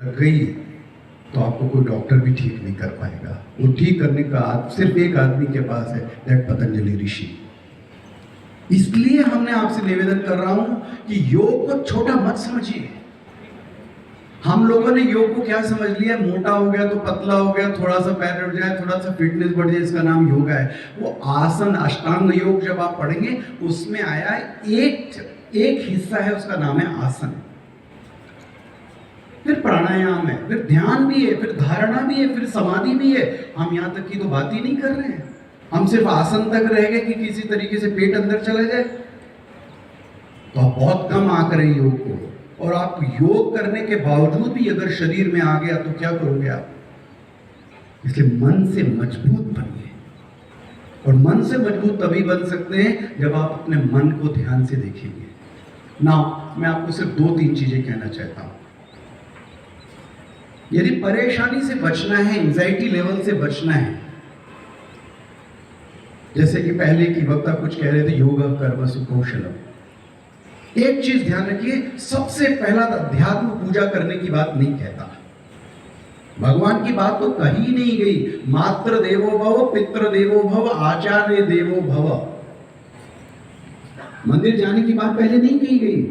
गई तो आपको कोई डॉक्टर भी ठीक नहीं कर पाएगा। वो ठीक करने का सिर्फ एक आदमी के पास है, दैट पतंजलि ऋषि। इसलिए हमने आपसे निवेदन कर रहा हूं कि योग को छोटा मत समझिए। हम लोगों ने योग को क्या समझ लिया, मोटा हो गया तो पतला हो गया, थोड़ा सा पैर उठ जाए, थोड़ा सा फिटनेस बढ़ जाए, इसका नाम योगा है। वो आसन, अष्टांग योग जब आप पढ़ेंगे उसमें आया एक हिस्सा है, उसका नाम है आसन। फिर प्राणायाम है, फिर ध्यान भी है, फिर धारणा भी है, फिर समाधि भी है। हम यहां तक की तो बात ही नहीं कर रहे हैं। हम सिर्फ आसन तक रह गए कि किसी तरीके से पेट अंदर चला जाए। तो आप बहुत कम आंक रहे योग को। और आप योग करने के बावजूद भी अगर शरीर में आ गया तो क्या करोगे आप? इसलिए मन से मजबूत बनिए। और मन से मजबूत तभी बन सकते हैं जब आप अपने मन को ध्यान से देखेंगे। ना, मैं आपको सिर्फ 2-3 चीजें कहना चाहता हूं। यदि परेशानी से बचना है, एंजाइटी लेवल से बचना है, जैसे कि पहले की वक्ता कुछ कह रहे थे, योगा कर्मसु कौशलम। एक चीज ध्यान रखिए, सबसे पहला अध्यात्म पूजा करने की बात नहीं कहता। भगवान की बात तो कही नहीं गई। मात्र देवो भव, पितृ देवो भव, आचार्य देवो भव। मंदिर जाने की बात पहले नहीं कही गई।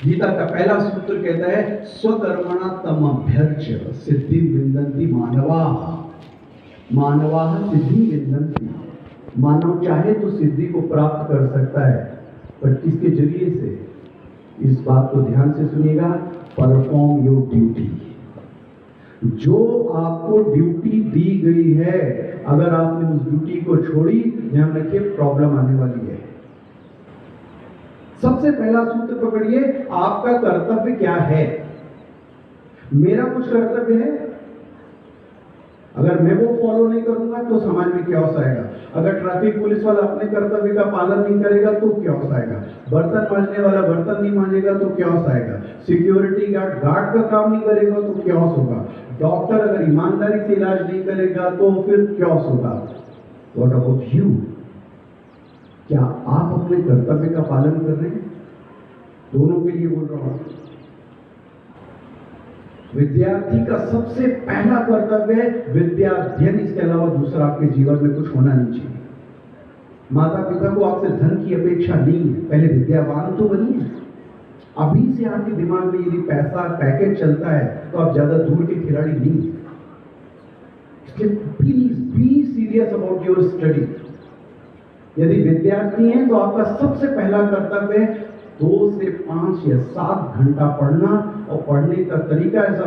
गीता का पहला सूत्र कहता है, स्वकर्मणा तमभ्यर्च्य सिद्धि विन्दन्ति मानवाः। मानवाः सिद्धि विन्दन्ति। मानव चाहे तो सिद्धि को प्राप्त कर सकता है, पर किसके जरिए से? इस बात को ध्यान से सुनिएगा, परफॉर्म योर ड्यूटी। जो आपको ड्यूटी दी गई है, अगर आपने उस ड्यूटी को छोड़ी, ध्यान रखिए प्रॉब्लम आने वाली है। सबसे पहला सूत्र पकड़िए, आपका कर्तव्य क्या है? मेरा कुछ कर्तव्य है, अगर मैं वो फॉलो नहीं करूंगा तो समाज में क्योस आएगा। अगर ट्रैफिक पुलिस वाला अपने कर्तव्य का पालन नहीं करेगा तो क्योस आएगा। बर्तन मांजने वाला बर्तन नहीं मांजेगा तो क्योस आएगा। सिक्योरिटी गार्ड का काम नहीं करेगा तो क्योस होगा। डॉक्टर अगर ईमानदारी से इलाज नहीं करेगा तो फिर क्योस होगा। What about you? क्या आप अपने कर्तव्य का पालन कर रहे हैं? दोनों के लिए बोल रहा हूं। विद्यार्थी का सबसे पहला कर्तव्य है विद्याध्ययन। इसके अलावा दूसरा आपके जीवन में कुछ होना नहीं चाहिए। माता पिता को आपसे धन की अपेक्षा नहीं है, पहले विद्यावान तो बनिए। अभी से आपके दिमाग में यदि पैसा पैकेज चलता है तो आप ज्यादा दूर के खिलाड़ी नहीं है। इसलिए please be serious about your study. यदि विद्यार्थी हैं तो आपका सबसे पहला कर्तव्य है 2 से 5 या 7 घंटा पढ़ना। और पढ़ने का तरीका ऐसा